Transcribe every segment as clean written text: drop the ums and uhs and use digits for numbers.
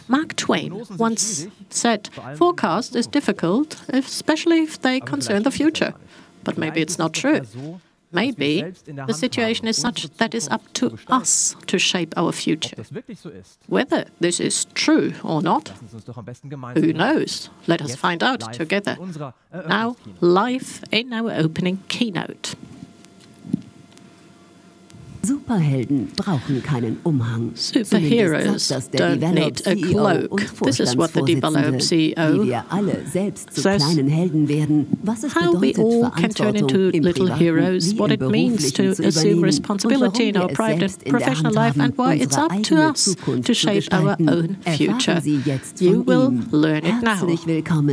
Mark Twain once said, "Forecast is difficult, especially if they concern the future." But maybe it's not true. Maybe the situation is such that it's up to us to shape our future. Whether this is true or not, who knows? Let us find out together. Now, live in our opening keynote. Superhelden brauchen keinen Umhang. Superheroes don't need a cloak. This is what the d.velop CEO says. How we all can turn into little heroes, what it means to assume responsibility in our private and professional life, and why it's up to us to shape our own future. You will learn it now. Welcome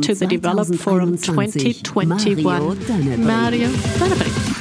to the d.velop Forum 2021. Mario Dönnebrink.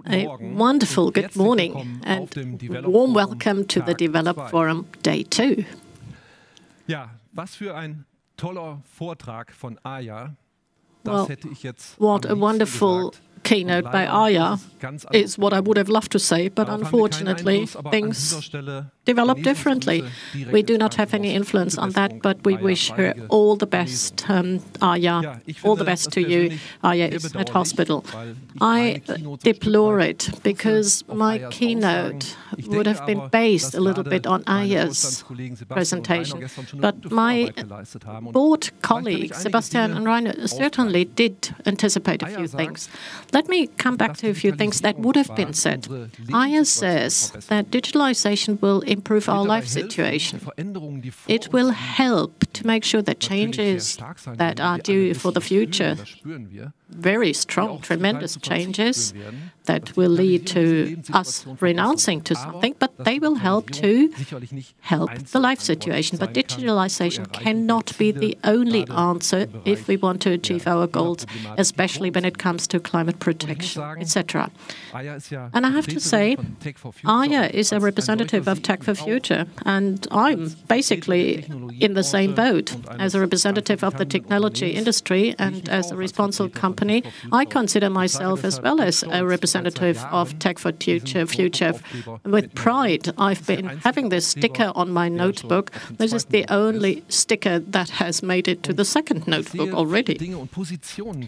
A wonderful good morning and warm welcome to the d.velop Forum Day 2. Ja, was für ein toller Vortrag von Aya. Well, what a wonderful keynote by Aya is what I would have loved to say, but unfortunately things develop differently. We do not have any influence on that, but we wish her all the best, Aya, all the best to you. Aya is at hospital. I deplore it because my keynote would have been based a little bit on Aya's presentation. But my board colleagues, Sebastian and Rainer, certainly did anticipate a few things. Let me come back to a few things that would have been said. Aya says that digitalization will improve our life situation. It will help to make sure that changes that are due for the future, very strong, tremendous changes that will lead to us renouncing to something, but they will help to help the life situation. But digitalization cannot be the only answer if we want to achieve our goals, especially when it comes to climate protection, etc. And I have to say, Aya is a representative of Tech for Future, and I'm basically in the same boat. As a representative of the technology industry and as a responsible company, I consider myself as well as a representative of Tech for Future. With pride, I've been having this sticker on my notebook. This is the only sticker that has made it to the second notebook already.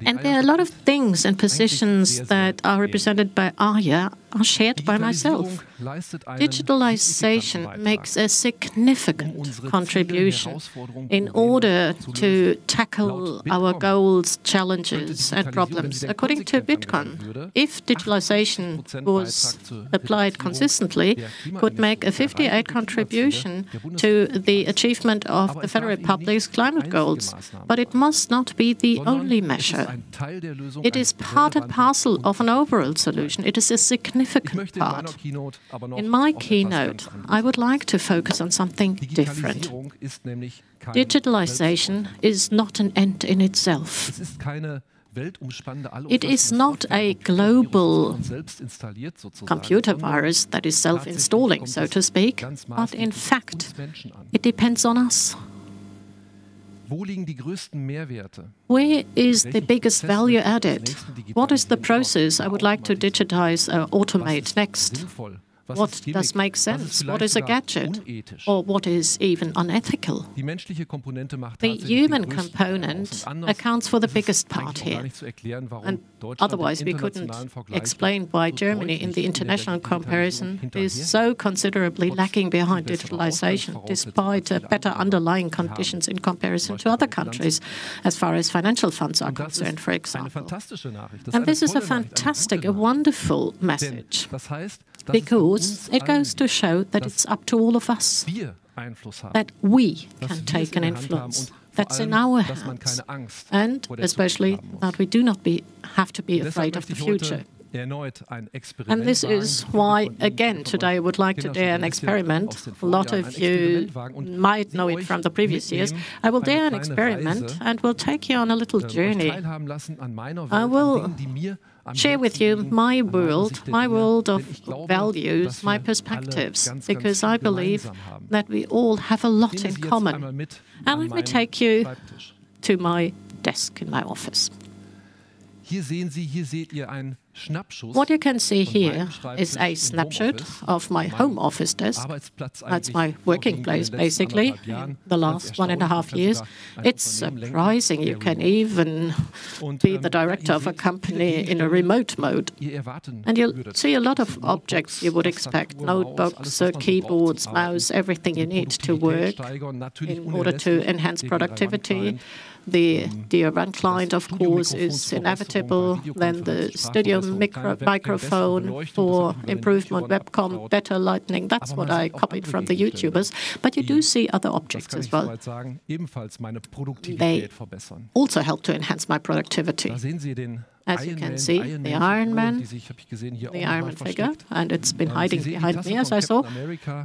And there are a lot of things and positions that are represented by Aya are shared by myself. Digitalization makes a significant contribution in order to tackle our goals, challenges, and problems. According to Bitcoin, if digitalization was applied consistently, could make a 58% contribution to the achievement of the Federal Republic's climate goals. But it must not be the only measure. It is part and parcel of an overall solution. It is a significant part. In my keynote, I would like to focus on something different. Digitalization is not an end in itself. It is not a global computer virus that is self-installing, so to speak, but in fact, it depends on us. Where is the biggest value added? What is the process I would like to digitize or automate next? What does make sense? What is a gadget? Or what is even unethical? The human component accounts for the biggest part here. And otherwise, we couldn't explain why Germany, in the international comparison, is so considerably lagging behind digitalization, despite better underlying conditions in comparison to other countries, as far as financial funds are concerned, for example. And this is a fantastic, a wonderful message, because it goes to show that it's up to all of us, that we can take an influence. That's in our hands, and especially that we do not have to be afraid of the future. And this is why, again, today I would like to dare an experiment. A lot of you might know it from the previous years. I will dare an experiment and will take you on a little journey. I will share with you my world of values, my perspectives, because I believe that we all have a lot in common. And let me take you to my desk in my office. What you can see here is a snapshot of my home office desk. That's my working place, basically, in the last 1.5 years. It's surprising you can even be the director of a company in a remote mode. And you'll see a lot of objects you would expect: notebooks, keyboards, mouse, everything you need to work in order to enhance productivity. The DRN client, of course, is inevitable. Then the studio microphone for improvement, webcam, better lighting. That's what I copied from the YouTubers. But you do see other objects as well. They also help to enhance my productivity. As you can see, the Iron Man figure, and it's been hiding behind me, as I saw.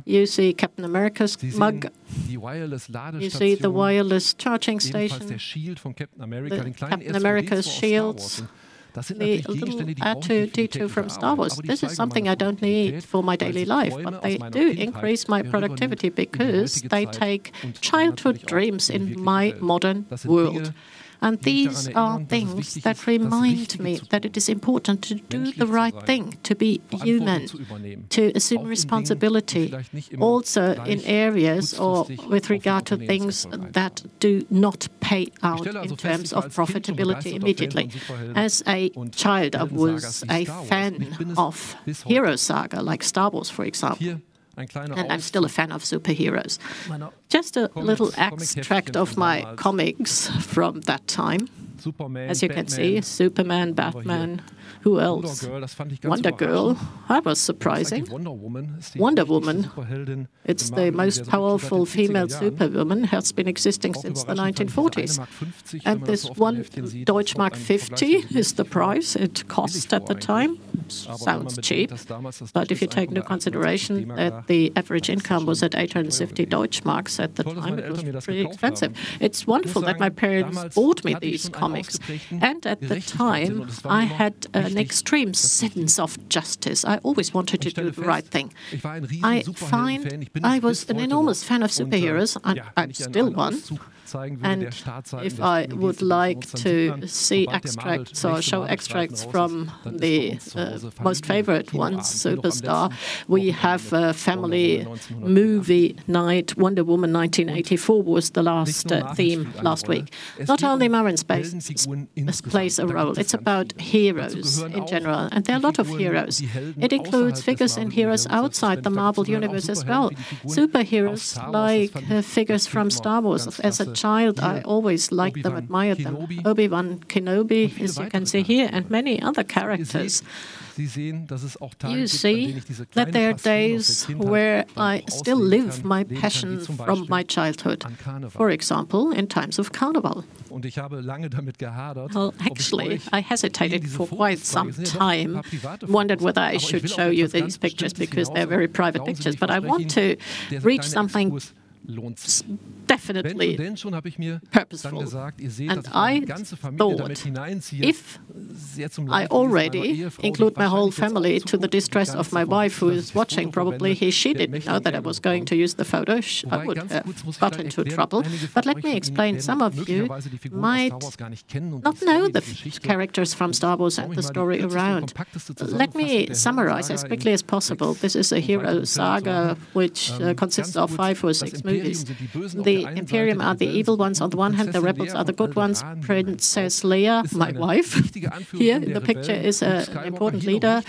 You see Captain America's mug. You see the wireless charging station, the Captain America's shields, the little R2-D2 from Star Wars. This is something I don't need for my daily life, but they do increase my productivity because they take childhood dreams in my modern world. And these are things that remind me that it is important to do the right thing, to be human, to assume responsibility, also in areas or with regard to things that do not pay out in terms of profitability immediately. As a child, I was a fan of hero saga, like Star Wars, for example. And I'm still a fan of superheroes. Just a little extract of my comics from that time. As you can see, Superman, Batman, who else? Wonder Girl. That was surprising. Wonder Woman. It's the most powerful female superwoman, has been existing since the 1940s. And this one Deutschmark 50 is the price it cost at the time. Sounds cheap, but if you take into consideration that the average income was at 850 Deutschmarks at the time, it was pretty expensive. It's wonderful that my parents bought me these comics. And at the time, I had an extreme sense of justice. I always wanted to do the right thing. I was an enormous fan of superheroes, and I'm still one. And if I would like to see extracts or show extracts from the most favorite ones, Superstar, we have a family movie night. Wonder Woman 1984 was the last theme last week. Not only Marine Space plays a role, it's about heroes in general, and there are a lot of heroes. It includes figures and heroes outside the Marvel universe as well. Superheroes like figures from Star Wars. As a child, I always liked them, admired them. Obi-Wan Kenobi, as you can see here, and many other characters. You see that there are days where I still live my passion from my childhood. For example, in times of Carnival. Well, actually, I hesitated for quite some time, wondered whether I should show you these pictures because they're very private pictures, but I want to reach something definitely purposeful. And I thought, if I already include my whole family to the distress of my wife who is watching, probably she didn't know that I was going to use the photo, I would have got into trouble. But let me explain, some of you might not know the characters from Star Wars and the story around. Let me summarize as quickly as possible. This is a hero saga which consists of 5 or 6 movies. The Imperium are the evil ones on the one hand, the rebels are the good ones. Princess Leia, my wife, here in the picture is an important leader.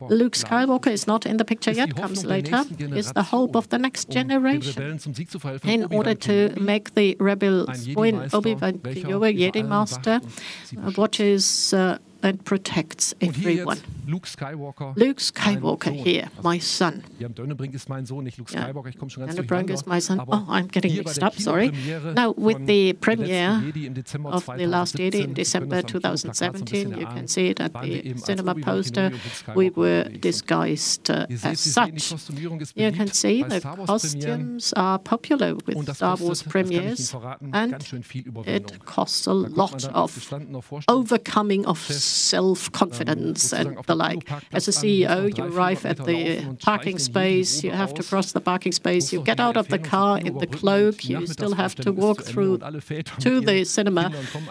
Luke Skywalker is not in the picture yet, comes later, is the hope of the next generation. In order to make the rebels win, Obi-Wan Kenobi, Jedi Master, watches and protects everyone. Luke Skywalker here, my son. Dönnebrink is my son. Oh, I'm getting mixed up, sorry. Now, with the premiere of The Last Jedi in December 2017, you can see it at the cinema poster, we were disguised as such. You can see the costumes are popular with Star Wars premieres, and it costs a lot of overcoming of self-confidence and the like. As a CEO, you arrive at the parking space, you have to cross the parking space, you get out of the car in the cloak, you still have to walk through to the cinema,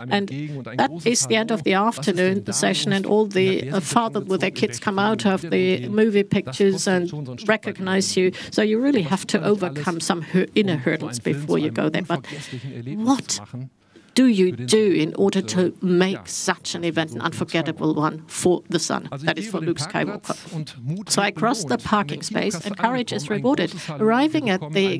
and that is the end of the afternoon session, and all the fathers with their kids come out of the movie pictures and recognize you. So you really have to overcome some inner hurdles before you go there. But what do you do in order to make such an event an unforgettable one for the son? That is for Luke Skywalker. So I crossed the parking space and courage is rewarded. Arriving at the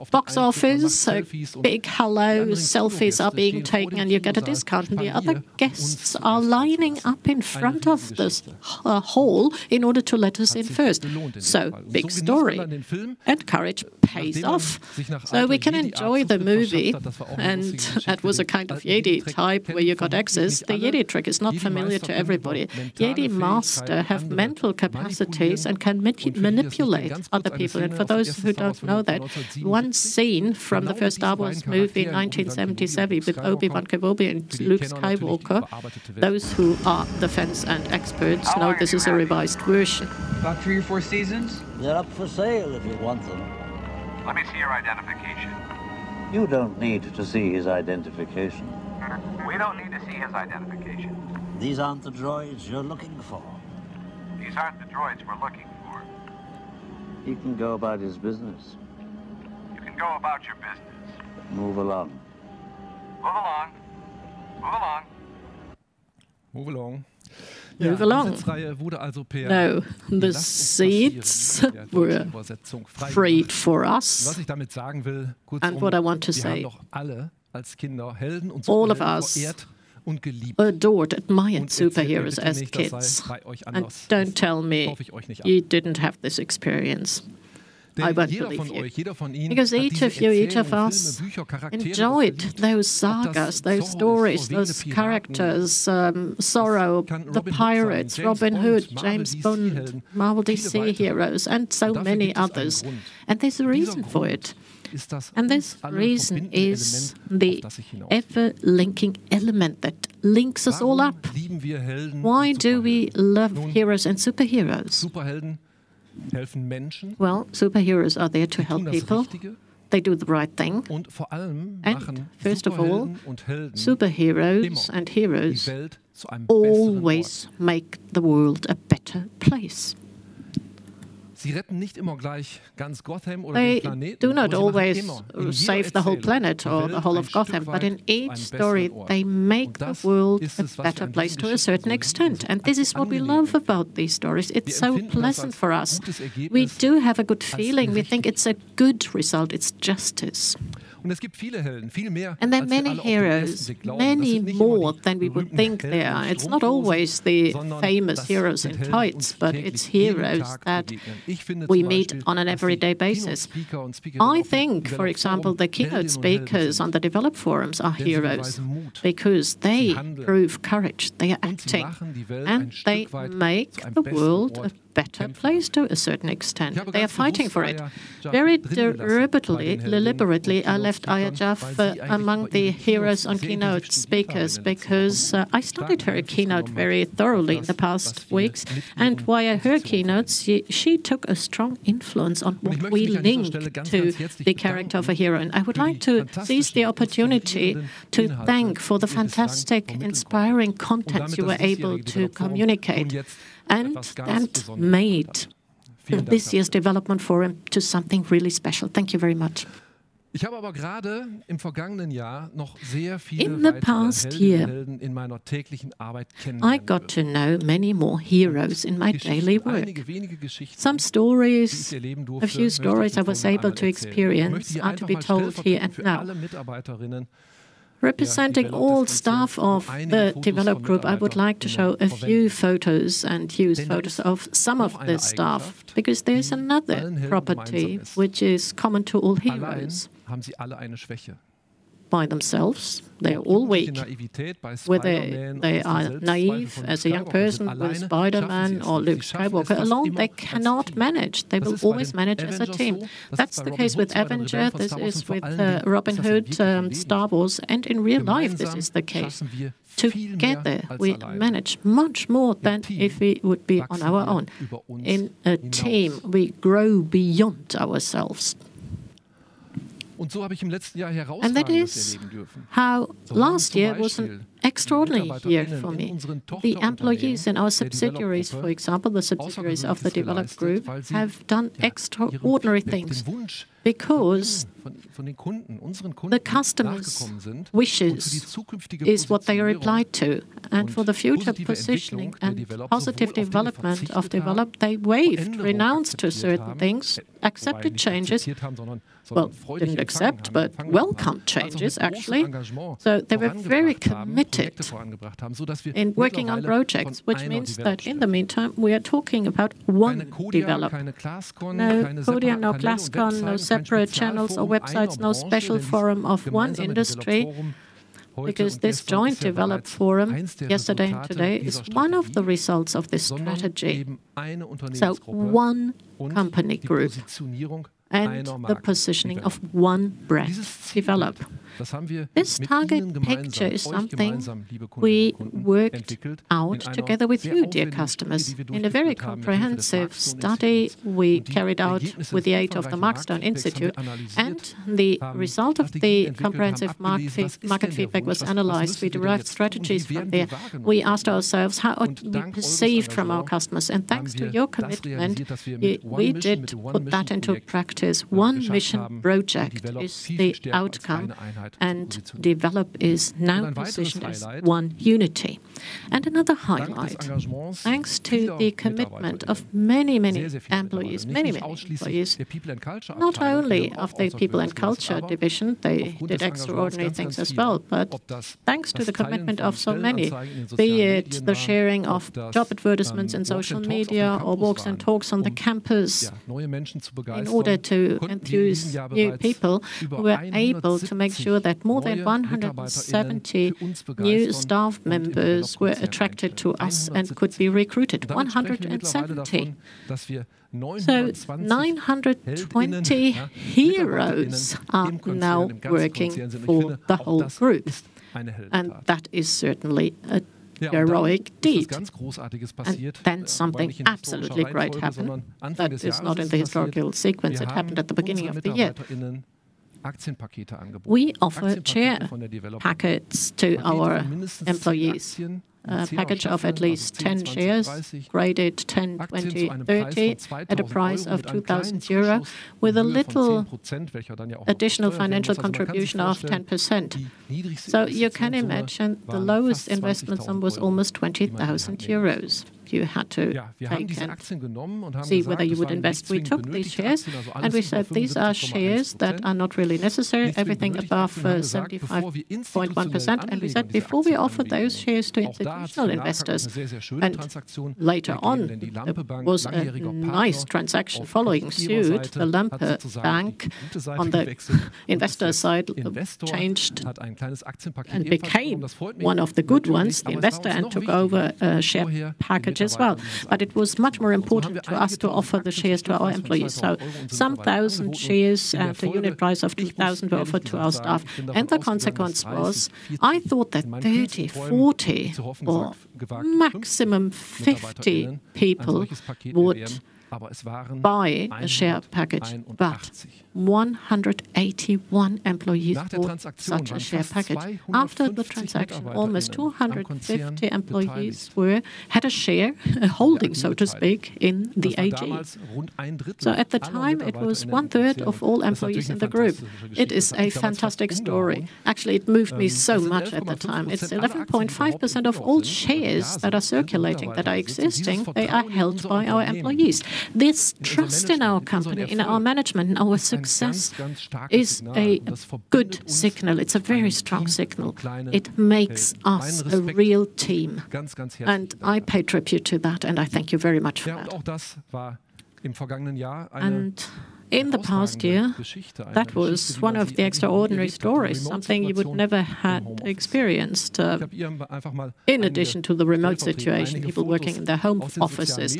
box office, a big hello, selfies are being taken and you get a discount. And the other guests are lining up in front of this hall in order to let us in first. So, big story. And courage pays off. So we can enjoy the movie, and that was a kind of Jedi type where you got access. The Jedi trick is not familiar to everybody. Jedi Master have mental capacities and can manipulate other people. And for those who don't know that, one scene from the first Star Wars movie in 1977 with Obi-Wan Kenobi and Luke Skywalker, those who are the fans and experts know this is a revised version. About 3 or 4 seasons? They're up for sale if you want them. Let me see your identification. You don't need to see his identification. We don't need to see his identification. These aren't the droids you're looking for. These aren't the droids we're looking for. He can go about his business. You can go about your business. Move along. Move along. Move along. Move along. Move along. No, the seats were freed for us. And what I want to say, all of us adored, admired superheroes as kids. And don't tell me you didn't have this experience. I won't believe you. Because each of us enjoyed those sagas, those stories, those characters, Zorro, the Pirates, Robin Hood, James Bond, Marvel DC heroes, and so many others. And there's a reason for it. And this reason is the ever-linking element that links us all up. Why do we love heroes and superheroes? Well, superheroes are there to help people. They do the right thing. And first of all, superheroes and heroes always make the world a better place. They do not always save the whole planet or the whole of Gotham, but in each story they make the world a better place to a certain extent. And this is what we love about these stories. It's so pleasant for us. We do have a good feeling. We think it's a good result. It's justice. And there are many heroes, many more than we would think there are. It's not always the famous heroes in tights, but it's heroes that we meet on an everyday basis. I think, for example, the keynote speakers on the d.velop forums are heroes because they prove courage, they are acting, and they make the world a better place to a certain extent. They are fighting for it. Very deliberately, I left left Ayajaf among the heroes on Keynote speakers because I studied her Keynote very thoroughly in the past weeks, and via her keynotes, she took a strong influence on what we link to the character of a hero. And I would like to seize the opportunity to thank for the fantastic, inspiring content you were able to communicate, and that made this year's Development Forum to something really special. Thank you very much. In the past year, I got to know many more heroes in my daily work. Some stories, a few stories I was able to experience are to be told here and now. Representing all staff of the Develop Group, I would like to show a few photos and use photos of some of the staff, because there's another property which is common to all heroes. By themselves, they are all weak. Whether they are naive as a young person with Spider-Man or Luke Skywalker, alone they cannot manage. They will always manage as a team. That's the case with Avenger, this is with Robin Hood, Star Wars, and in real life this is the case. Together we manage much more than if we would be on our own. In a team we grow beyond ourselves. And that is how last year was an extraordinary year for me. The employees in our subsidiaries, for example, the subsidiaries of the Develop Group, have done extraordinary things because the customers' wishes is what they replied to. And for the future positioning and positive development of Develop, they waived, renounced to certain things, accepted changes, well, didn't accept, but welcomed changes, actually. So they were very committed in working on projects, which means that in the meantime, we are talking about one Develop. No Codia, no Glasscon, no separate channels or websites, no special forum of one industry, because this joint Develop Forum, yesterday and today, is one of the results of this strategy. So one company group and the positioning of one brand, Develop. This target picture is something we worked out together with you, dear customers. In a very comprehensive study we carried out with the aid of the Markstone Institute, and the result of the comprehensive market feedback was analyzed. We derived strategies from there. We asked ourselves how are we perceived from our customers, and thanks to your commitment, we did put that into practice. One mission project is the outcome, and Develop is now positioned as one unity. And another highlight, thanks to the commitment of many employees, not only of the People and Culture division, they did extraordinary things as well, but thanks to the commitment of so many, be it the sharing of job advertisements in social media or walks and talks on the campus, in order to enthuse new people, we were able to make sure that more than 170 new staff members were attracted to us and could be recruited. 170. So 920 heroes are now working for the whole group. And that is certainly a heroic deed. And then something absolutely great happened. That is not in the historical sequence. It happened at the beginning of the year. We offer share packets to our employees. A package of at least 10 shares, graded 10, 20, 30, at a price of €2,000, with a little additional financial contribution of 10%. So you can imagine the lowest investment sum was almost €20,000. You had to take and see whether you would invest. We took these shares and we said these are shares that are not really necessary, everything above 75.1%. And we said before we offer those shares to institutional investors, and later on there was a nice transaction following suit. The Lampe Bank on the investor side changed and became one of the good ones, the investor, and took over a share package package as well. But it was much more important to us to offer the shares to our employees. So some thousand shares at a unit price of 2,000 were offered to our staff. And the consequence was, I thought that 30, 40 or maximum 50 people would buy a share package, but 181 employees bought such a share package. After the transaction, almost 250 employees had a share, a holding, so to speak, in the AG. So at the time, it was 1/3 of all employees in the group. It is a fantastic story. Actually, it moved me so much at the time. It's 11.5% of all shares that are circulating, that are existing, they are held by our employees. This trust in our company, in our management, in our success is a good signal. It's a very strong signal. It makes us a real team. And I pay tribute to that, and I thank you very much for that. And in the past year, that was one of the extraordinary stories, something you would never have experienced. In addition to the remote situation, people working in their home offices.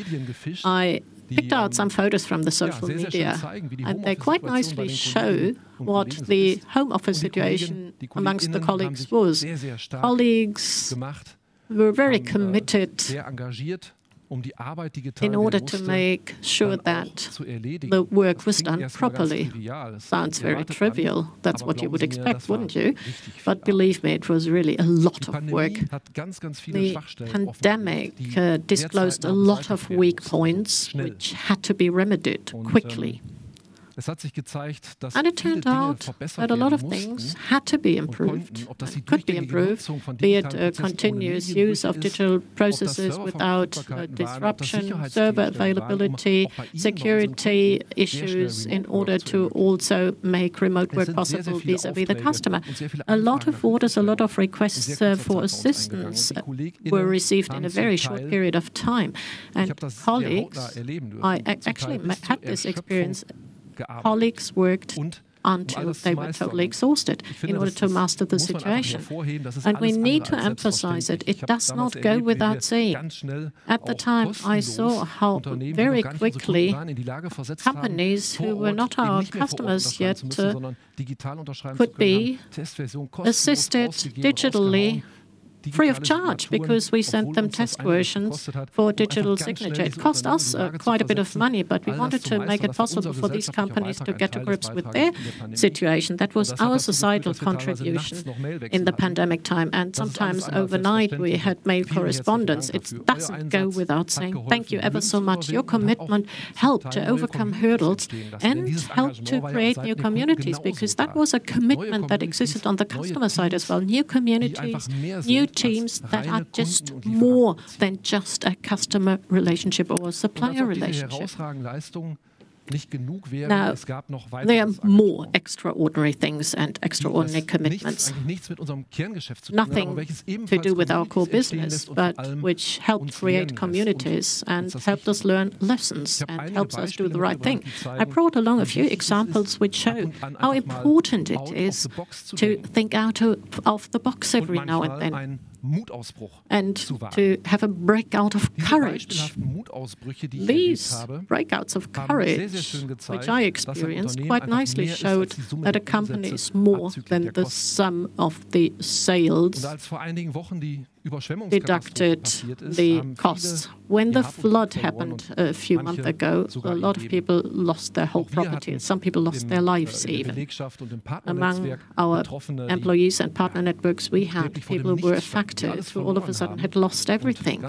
I picked out some photos from the social media, and they quite nicely show what the home office situation amongst the colleagues was. Colleagues were very committed in order to make sure that the work was done properly. Sounds very trivial. That's what you would expect, wouldn't you? But believe me, it was really a lot of work. The pandemic disclosed a lot of weak points which had to be remedied quickly. And it turned out that a lot of things had to be improved, could be improved, be it a continuous use of digital processes without disruption, server availability, security issues in order to also make remote work possible vis-à-vis the customer. A lot of orders, a lot of requests for assistance were received in a very short period of time. And colleagues, I actually had this experience. Colleagues worked until they were totally exhausted in order to master the situation. And we need to emphasize it. It does not go without saying. At the time, I saw how very quickly companies who were not our customers yet could be assisted digitally free of charge, because we sent them test versions for digital signature. It cost us quite a bit of money, but we wanted to make it possible for these companies to get to grips with their situation. That was our societal contribution in the pandemic time. And sometimes overnight we had mail correspondence. It doesn't go without saying thank you ever so much. Your commitment helped to overcome hurdles and helped to create new communities, because that was a commitment that existed on the customer side as well. New communities, new teams that are just more than just a customer relationship or a supplier relationship. Now, there are more extraordinary things and extraordinary commitments. Nothing to do with our core business, but which helped create communities and helped us learn lessons and helps us do the right thing. I brought along a few examples which show how important it is to think out of the box every now and then, and to have a breakout of courage. These breakouts of courage, which I experienced, quite nicely showed that a company is more than the sum of the sales deducted the costs. When the flood happened a few months ago, a lot of people lost their whole property. Some people lost their lives even. Among our employees and partner networks we had, people who were affected, who all of a sudden had lost everything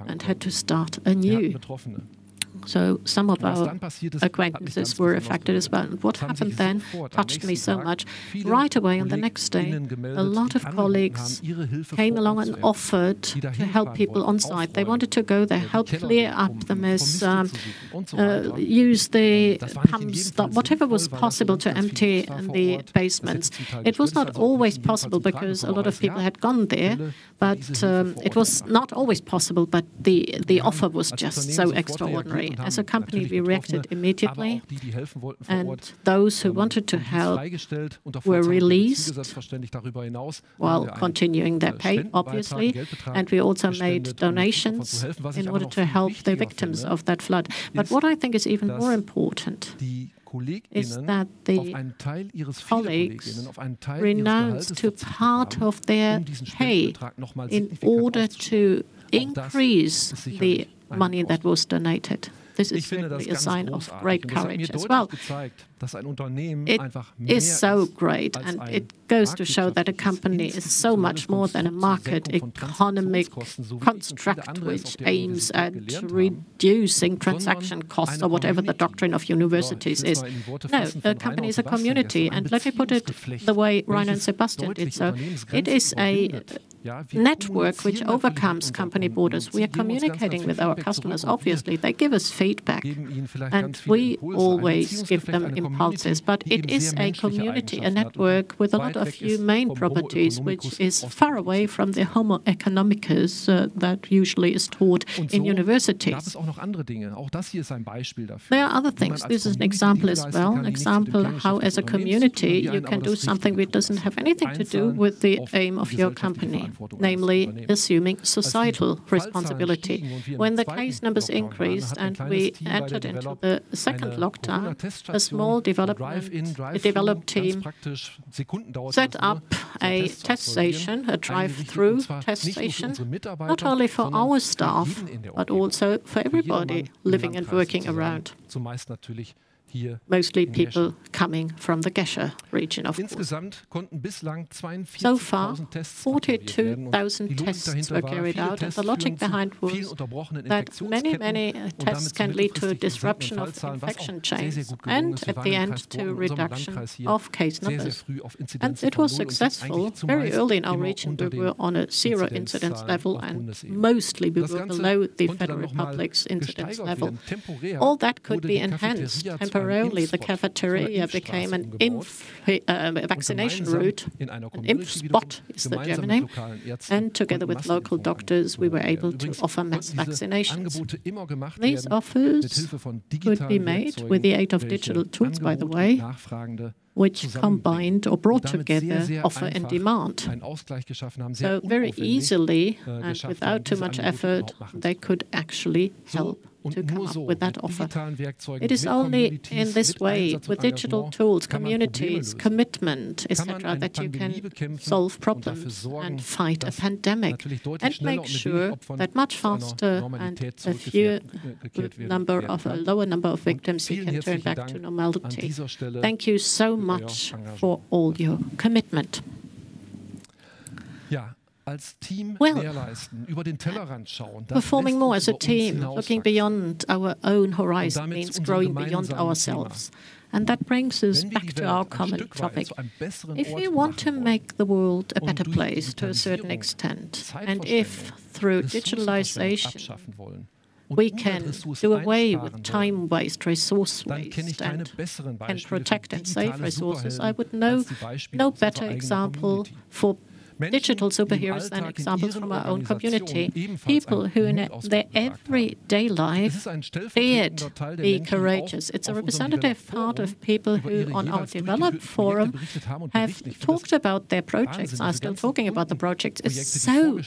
and had to start anew. So some of our acquaintances were affected as well. And what happened then touched me so much. Right away on the next day, a lot of colleagues came along and offered to help people on site. They wanted to go there, help clear up the mess, use the pumps, whatever was possible to empty the basements. It was not always possible because a lot of people had gone there, but it was not always possible, but the offer was just so extraordinary. company. As a company, we reacted immediately, and those who wanted to help were released while continuing their pay, obviously, and we also made donations in order to help the victims of that flood. But what I think is even more important is that the colleagues renounced to part of their pay in order to increase the money that was donated. This is really a sign of great courage as well. It is so great, and it goes to show that a company is so much more than a market economic construct which aims at reducing transaction costs or whatever the doctrine of universities is. No, a company is a community, and let me put it the way Rainer and Sebastian did so. It is a network which overcomes company borders. We are communicating with our customers, obviously. They give us feedback, and we always give them impulses. But it is a community, a network with a lot of humane properties, which is far away from the homo economicus that usually is taught in universities. There are other things. This is an example as well, an example how as a community you can do something which doesn't have anything to do with the aim of your company, namely assuming societal responsibility. When the case numbers increased and we entered into the second lockdown, a small develop team set up a test station, a drive-through test station, not only for our staff, but also for everybody living and working around. Mostly people coming from the Gescher region, of course. So far, 42,000 tests were carried out, and the logic behind was that many tests can lead to a disruption of infection chains and, at the end, to reduction of case numbers. And it was successful. Very early in our region, we were on a zero incidence level, and mostly we were below the Federal Republic's incidence level. All that could be enhanced temporarily. The cafeteria became an vaccination route. An Impfspot is the German name. And together with local doctors, we were able to offer mass vaccinations. These offers could be made with the aid of digital tools, by the way, which combined or brought together offer and demand. So very easily and without too much effort, they could actually help to come up with that offer. It is only in this way, with digital tools, communities, commitment, etc., that you can solve problems and fight a pandemic and make sure that much faster and a lower number of victims you can turn back to normality. Thank you so much for all your commitment. Well, performing more as a team, looking beyond our own horizon, means growing beyond ourselves. And that brings us back to our common topic. If we want to make the world a better place to a certain extent, and if through digitalization we can do away with time waste, resource waste, and can protect and save resources, I would know no better example for digital superheroes than examples from our own community. People who in their everyday life dared be courageous. It's a representative part of people who on our d.velop forum have talked about their projects, are still talking about the projects. It's so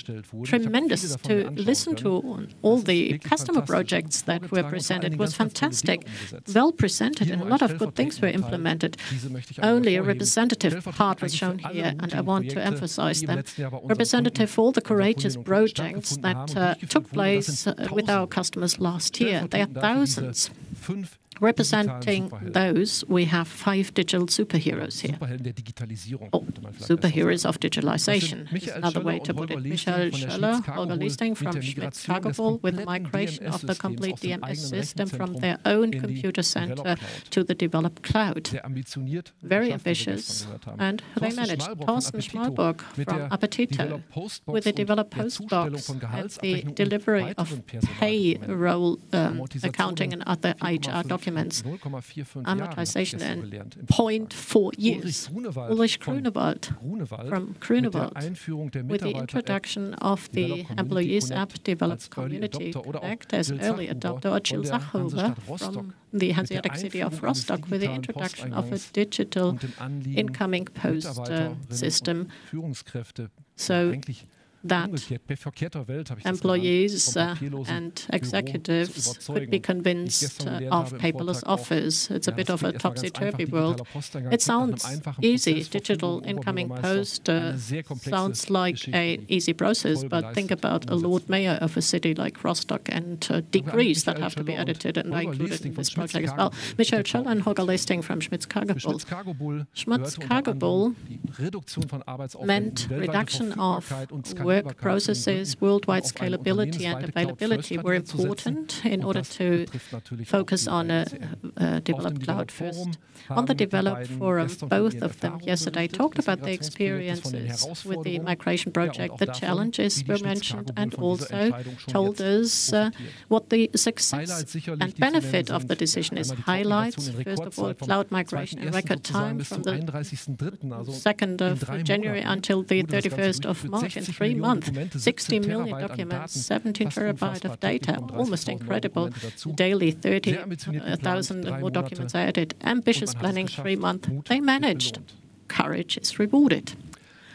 tremendous to listen to all the customer projects that were presented. It was fantastic, well presented, and a lot of good things were implemented. Only a representative part was shown here, and I want to emphasize them. Representative for all the courageous projects that took place with our customers last year. There are thousands. Representing those, we have 5 digital superheroes here. Oh, superheroes of digitalization is another way to put it. Michael Schöller, Holger Liesting from Schmitz Cargobull, with the migration of the complete DMS system from their own computer center to the d.velop cloud. Very ambitious, and they managed. Thorsten Schmalburg from Appetito, with the d.velop postbox at the delivery of payroll, accounting and other HR documents. documents. Amortization in 0.4 years. Ulrich Grunewald from Grunewald, with the introduction of the Employees App Develop Community Connect as early adopter, or Jill Zachhuber from the Hanseatic city of Rostock, with the introduction of a digital incoming post system, so that employees and executives could be convinced of paperless offers. It's a bit of a topsy-turvy world. It sounds easy. Digital incoming post sounds like an easy process, but think about a Lord Mayor of a city like Rostock and decrees that have to be edited and included in this project as well. Michael Schöller and Holger Listing from Schmitz Cargo Bull. Schmitz Cargo Bull meant reduction of work processes, worldwide scalability and availability were important in order to focus on a developed cloud first. On the Develop Forum, both of them yesterday talked about their experiences with the migration project. The challenges were mentioned and also told us what the success and benefit of the decision is. Highlights, first of all, cloud migration in record time from the 2nd of January until the 31st of March in 3 months. 60 million documents, 17 terabytes of data, almost incredible. Daily 30,000 more documents are added. Ambitious planning, 3 months. They managed. Courage is rewarded.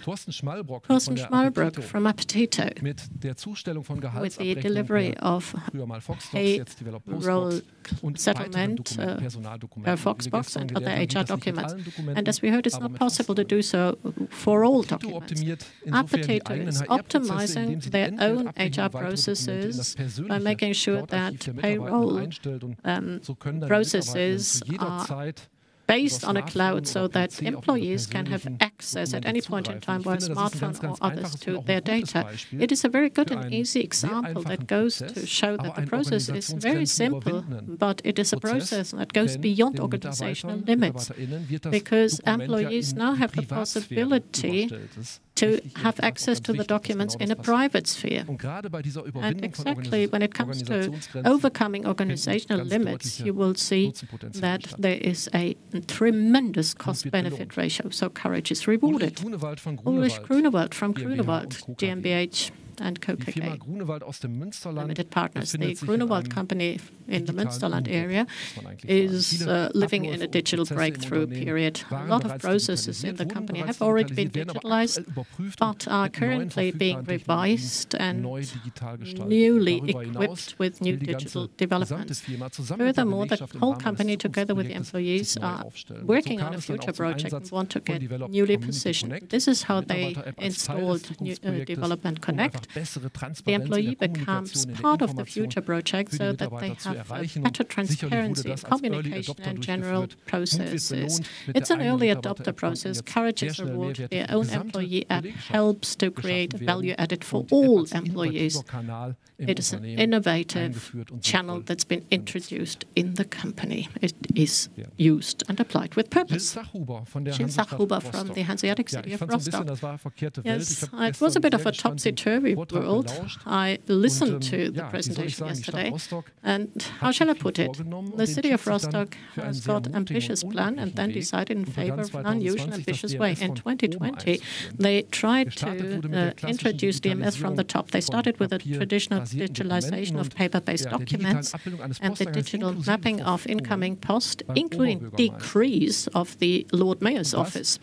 Thorsten Schmalbrook from Appetito, with the delivery of payroll settlement per Foxbox and other HR documents. And as we heard, it's not possible to do so for all documents. Appetito is optimizing their own HR processes by making sure that payroll processes are based on a cloud, so that employees can have access at any point in time via smartphone or others to their data. It is a very good and easy example that goes to show that the process is very simple, but it is a process that goes beyond organizational limits, because employees now have the possibility to have access to the documents in a private sphere. And exactly when it comes to overcoming organizational limits, you will see that there is a tremendous cost-benefit ratio, so courage is rewarded. Ulrich Grunewald from Grunewald, GmbH and KKK Limited Partners. The Grunewald company in the Münsterland area is living in a digital breakthrough period. A lot of processes in the company have already been digitalized, but are currently being revised and newly equipped with new digital developments. Furthermore, the whole company, together with the employees, are working on a future project and want to get newly positioned. This is how they installed new Development Connect. The employee becomes part of the future project so that they have better transparency in communication and general processes. It's an early adopter process. Courage is rewarded. Their own employee app helps to create value added for all employees. It is an innovative channel that's been introduced in the company. It is used and applied with purpose. Jill Zachhuber from the Hanseatic city of Rostock. Yes, it was a bit of a topsy-turvy world. I listened to the presentation yesterday, and how shall I put it? The city of Rostock has got an ambitious plan and then decided in favor of an unusual, ambitious way. In 2020, they tried to introduce DMS from the top. They started with a traditional digitalization of paper-based documents and the digital mapping of incoming post, including decrees of the Lord Mayor's office.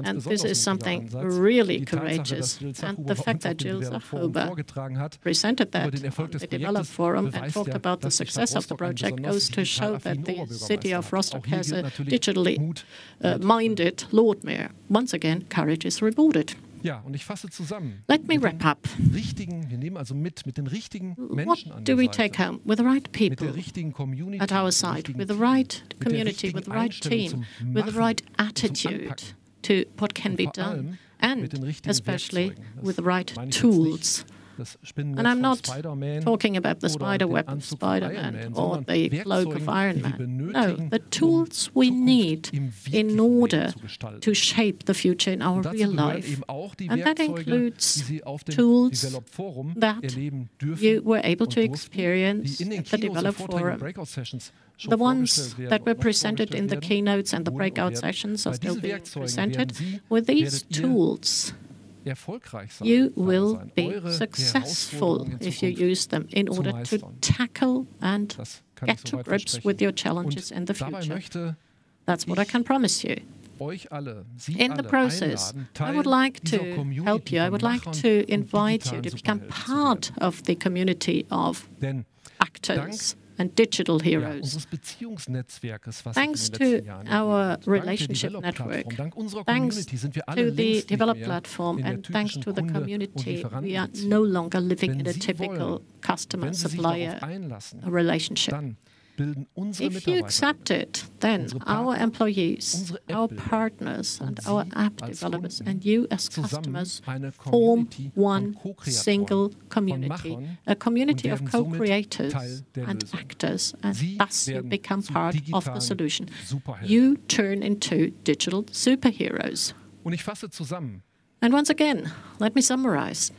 And this is something really courageous. And the fact that Jill Zachhuber presented that on the Develop Forum and talked about the success of the project goes to show that the city of Rostock has a digitally minded Lord Mayor. Once again, courage is rewarded. Let me wrap up. What do we take home? With the right people at our side, with the right community, with the right team, with the right attitude to what can be done, and especially with the right tools And I'm not talking about the spider web of Spider-Man or the cloak of Iron Man. No, the tools we need in order to shape the future in our real life. And that includes tools that you were able to experience at the d.velop Forum. The ones that were presented in the keynotes and the breakout sessions are still being presented. With these tools, you will be successful if you use them in order to tackle and get to grips with your challenges in the future. That's what I can promise you. In the process, I would like to help you. I would like to invite you to become part of the community of actors and digital heroes. Thanks to our relationship network, thanks to the d.velop platform, and thanks to the community, we are no longer living in a typical customer-supplier relationship. If you accept it, then our employees, our partners, and our app developers, and you as customers form one single community, a community of co-creators and actors, and thus you become part of the solution. You turn into digital superheroes. And once again, let me summarize.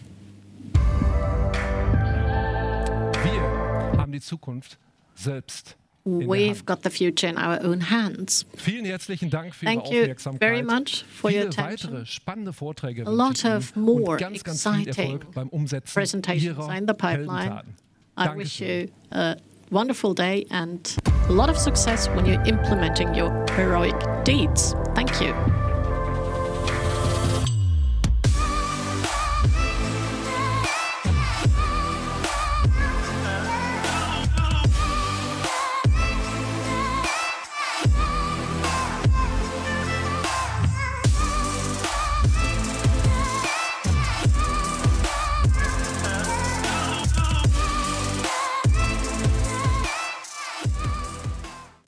We've got the future in our own hands. Thank you very much for your attention. A lot of more exciting presentations are in the pipeline. I wish you a wonderful day and a lot of success when you're implementing your heroic deeds. Thank you.